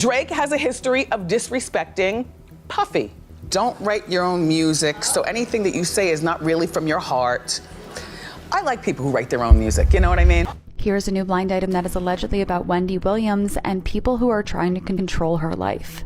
Drake has a history of disrespecting Puffy. Don't write your own music, so anything that you say is not really from your heart. I like people who write their own music, you know what I mean? Here's a new blind item that is allegedly about Wendy Williams and people who are trying to control her life.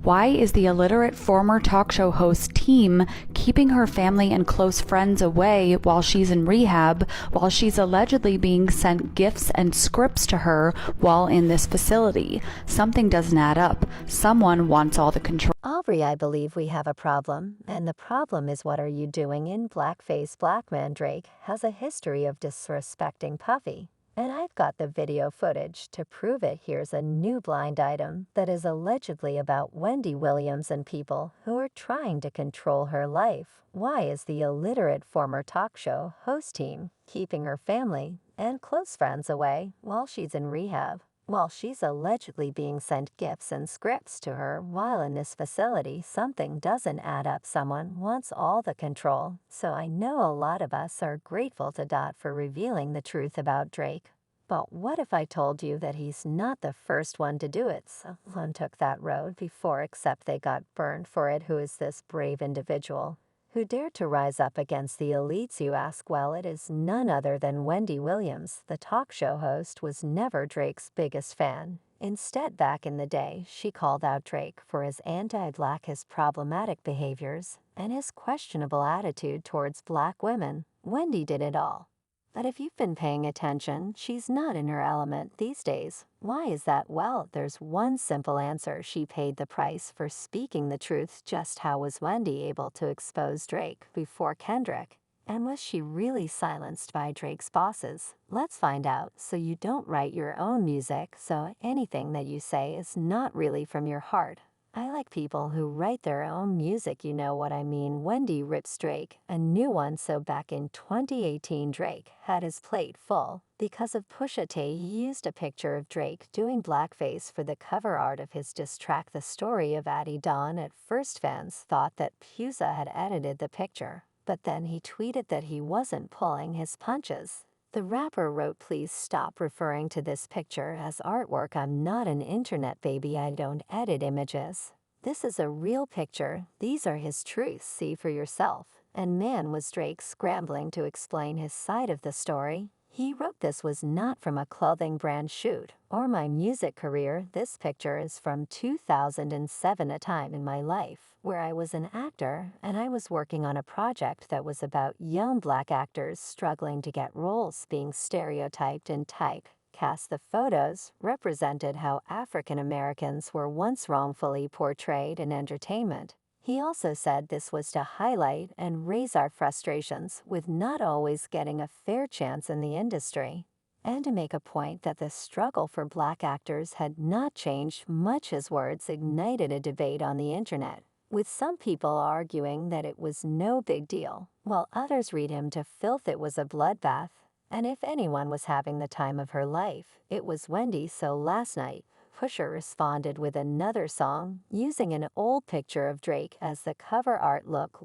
Why is the illiterate former talk show host team keeping her family and close friends away while she's in rehab, while she's allegedly being sent gifts and scripts to her while in this facility? Something doesn't add up. Someone wants all the control. Aubrey, I believe we have a problem, and the problem is what are you doing in blackface? Black man Drake has a history of disrespecting Puffy. And I've got the video footage to prove it. Here's a new blind item that is allegedly about Wendy Williams and people who are trying to control her life. Why is the illiterate former talk show host team keeping her family and close friends away while she's in rehab? While she's allegedly being sent gifts and scripts to her while in this facility, something doesn't add up. Someone wants all the control. So I know a lot of us are grateful to Dot for revealing the truth about Drake. But what if I told you that he's not the first one to do it? Someone took that road before, except they got burned for it. Who is this brave individual who dared to rise up against the elites, you ask? Well, it is none other than Wendy Williams. The talk show host was never Drake's biggest fan. Instead, back in the day, she called out Drake for his anti-black, his problematic behaviors, and his questionable attitude towards black women. Wendy did it all. But if you've been paying attention, she's not in her element these days. Why is that? Well, there's one simple answer. She paid the price for speaking the truth. Just how was Wendy able to expose Drake before Kendrick? And was she really silenced by Drake's bosses? Let's find out. So you don't write your own music, so anything that you say is not really from your heart. I like people who write their own music, you know what I mean. Wendy rips Drake a new one. So back in 2018, Drake had his plate full. Because of Pusha T, he used a picture of Drake doing blackface for the cover art of his diss track, The Story of Addie Dawn. At first, fans thought that Pusha had edited the picture, but then he tweeted that he wasn't pulling his punches. The rapper wrote, "Please stop referring to this picture as artwork. I'm not an internet baby. I don't edit images. This is a real picture. These are his truths. See for yourself." And man, was Drake scrambling to explain his side of the story. He wrote, "This was not from a clothing brand shoot or my music career. This picture is from 2007, a time in my life where I was an actor and I was working on a project that was about young black actors struggling to get roles, being stereotyped and typecast. The photos represented how African Americans were once wrongfully portrayed in entertainment." He also said this was to highlight and raise our frustrations with not always getting a fair chance in the industry, and to make a point that the struggle for black actors had not changed much. His words ignited a debate on the internet, with some people arguing that it was no big deal, while others read him to filth. It was a bloodbath, and if anyone was having the time of her life, it was Wendy. So last night, Pusha responded with another song, using an old picture of Drake as the cover art. Look,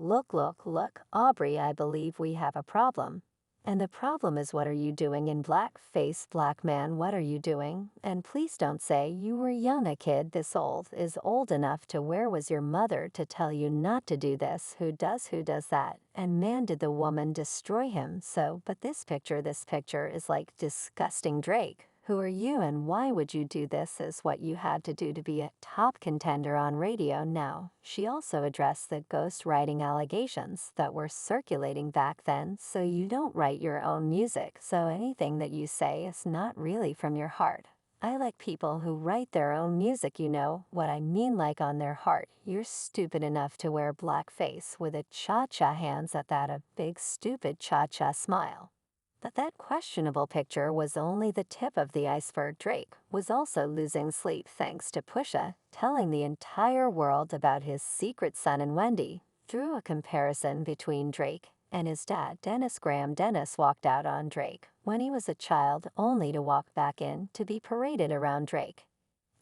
Aubrey, I believe we have a problem. And the problem is, what are you doing in blackface? Black man, what are you doing? And please don't say you were young. A kid this old is old enough to. Where was your mother to tell you not to do this? Who does that? And man, did the woman destroy him. So, but this picture is like disgusting. Drake, who are you and why would you do this? Is what you had to do to be a top contender on radio. Now, she also addressed the ghostwriting allegations that were circulating back then. So you don't write your own music, so anything that you say is not really from your heart. I like people who write their own music, you know what I mean, like on their heart. You're stupid enough to wear blackface with a cha-cha hands at that, a big stupid cha-cha smile. But that questionable picture was only the tip of the iceberg. Drake was also losing sleep thanks to Pusha telling the entire world about his secret son and Wendy. Drew a comparison between Drake and his dad, Dennis Graham. Dennis walked out on Drake when he was a child, only to walk back in to be paraded around Drake.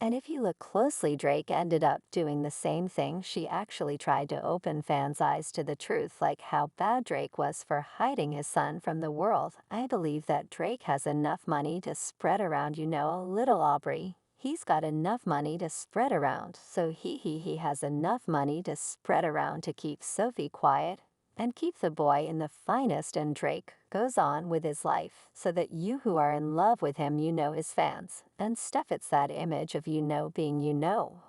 And if you look closely, Drake ended up doing the same thing. She actually tried to open fans' eyes to the truth, like how bad Drake was for hiding his son from the world. I believe that Drake has enough money to spread around, you know, a little. Aubrey, He's got enough money to spread around, so he has enough money to spread around to keep Sophie quiet and keep the boy in the finest, and Drake goes on with his life so that you who are in love with him, you know his fans. And stuff, it's that image of being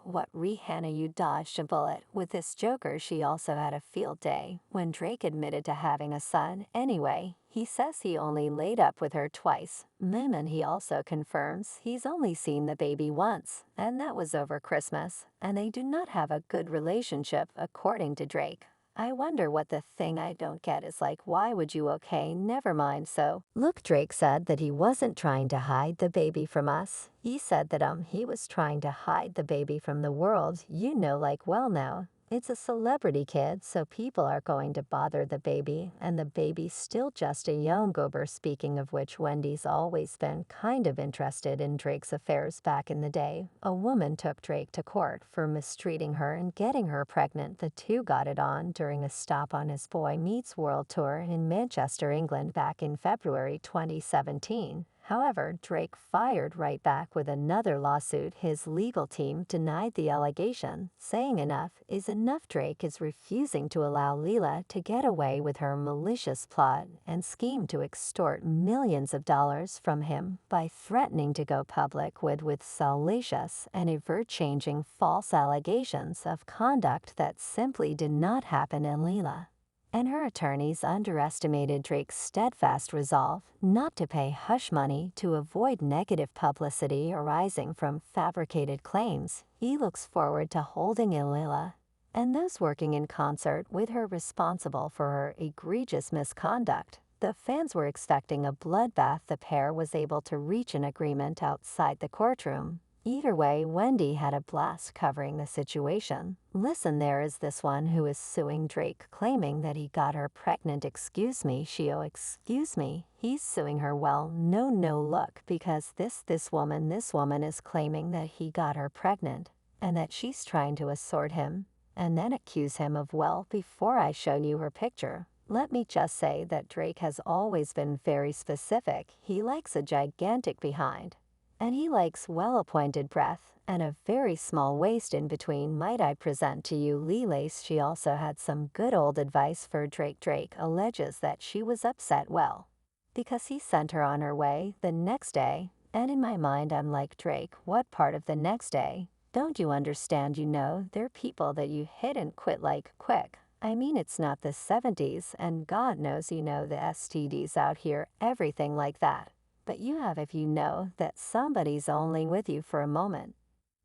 what Rihanna, you dodged a bullet. With this Joker, she also had a field day when Drake admitted to having a son. Anyway, he says he only laid up with her twice. And he also confirms he's only seen the baby once, and that was over Christmas, and they do not have a good relationship according to Drake. I wonder what the thing I don't get is like, why would you? Okay, never mind. So, look, Drake said that he wasn't trying to hide the baby from us. He said that he was trying to hide the baby from the world, like, well now. It's a celebrity kid, so people are going to bother the baby, and the baby's still just a young goober. Speaking of which, Wendy's always been kind of interested in Drake's affairs. Back in the day, a woman took Drake to court for mistreating her and getting her pregnant. The two got it on during a stop on his Boy Meets World tour in Manchester, England back in February 2017. However, Drake fired right back with another lawsuit. His legal team denied the allegation, saying enough is enough. Drake is refusing to allow Leela to get away with her malicious plot and scheme to extort millions of dollars from him by threatening to go public with salacious and ever-changing false allegations of conduct that simply did not happen in Leela. And her attorneys underestimated Drake's steadfast resolve not to pay hush money to avoid negative publicity arising from fabricated claims. He looks forward to holding Leela and those working in concert with her responsible for her egregious misconduct. The fans were expecting a bloodbath. The pair was able to reach an agreement outside the courtroom. Either way, Wendy had a blast covering the situation. Listen, there is this one who is suing Drake, claiming that he got her pregnant. Excuse me, excuse me. He's suing her. Well, no, look, because this woman is claiming that he got her pregnant and that she's trying to assort him and then accuse him of, well, before I show you her picture, let me just say that Drake has always been very specific. He likes a gigantic behind. And he likes well-appointed breath and a very small waist in between. Might I present to you Leelace? She also had some good old advice for Drake. Drake alleges that she was upset, because he sent her on her way the next day. And in my mind, I'm like, Drake, what part of the next day? Don't you understand? They're people that you hit and quit like quick. I mean, it's not the 70s, and God knows the STDs out here, everything like that. But you have if you know that somebody's only with you for a moment.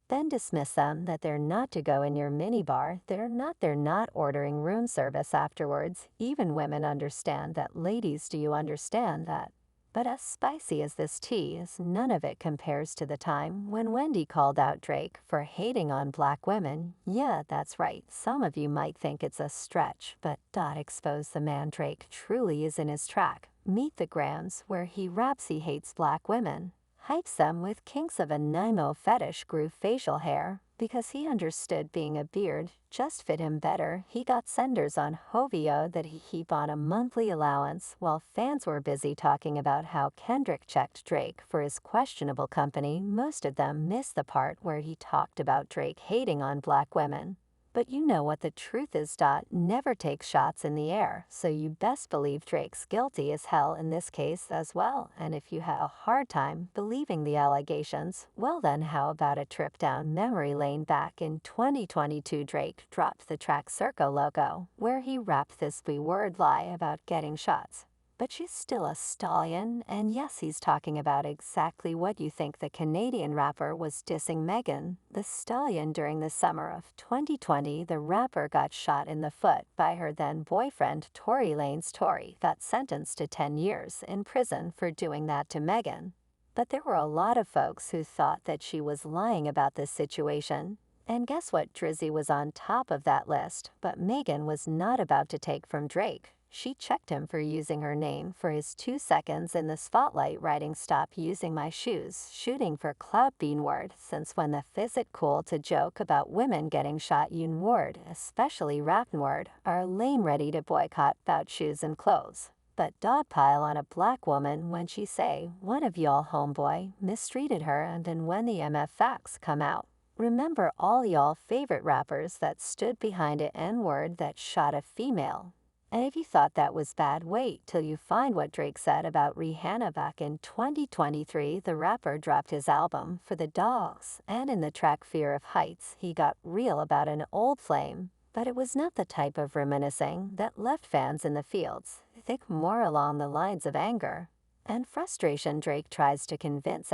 Then dismiss them that they're not to go in your minibar. They're not ordering room service afterwards. Even women understand that. Ladies, do you understand that? But as spicy as this tea is, none of it compares to the time when Wendy called out Drake for hating on black women. Yeah, that's right. Some of you might think it's a stretch, but expose the man Drake truly is in his track. Meet the Grams, where he raps he hates black women, hypes them with kinks of a Nemo fetish, grew facial hair, because he understood being a beard just fit him better. He got senders on Hovio that he heap on a monthly allowance, while fans were busy talking about how Kendrick checked Drake for his questionable company. Most of them missed the part where he talked about Drake hating on black women. But you know what the truth is. Never take shots in the air, so you best believe Drake's guilty as hell in this case as well. And if you have a hard time believing the allegations, well then how about a trip down memory lane? Back in 2022, Drake dropped the track Circo Loco, where he rapped this word lie about getting shots. But she's still a stallion, and yes, he's talking about exactly what you think. The Canadian rapper was dissing Megan Thee Stallion during the summer of 2020. The rapper got shot in the foot by her then boyfriend Tory Lanez. Tory got sentenced to 10 years in prison for doing that to Megan. But there were a lot of folks who thought that she was lying about this situation. And guess what? Drizzy was on top of that list, but Megan was not about to take from Drake. She checked him for using her name for his 2 seconds in the spotlight, writing "Stop using my shoes," shooting for Cloud Bean Ward. Since when the is it cool to joke about women getting shot? Yoon Ward, especially Rap Ward, are lame, ready to boycott about shoes and clothes. but dogpile on a black woman when she say one of y'all homeboy mistreated her, and then when the MF facts come out. Remember all y'all favorite rappers that stood behind an N-word that shot a female. And if you thought that was bad, wait till you find what Drake said about Rihanna back in 2023. The rapper dropped his album For the Dogs, and in the track Fear of Heights, he got real about an old flame. But it was not the type of reminiscing that left fans in the fields. Think more along the lines of anger and frustration. Drake tries to convince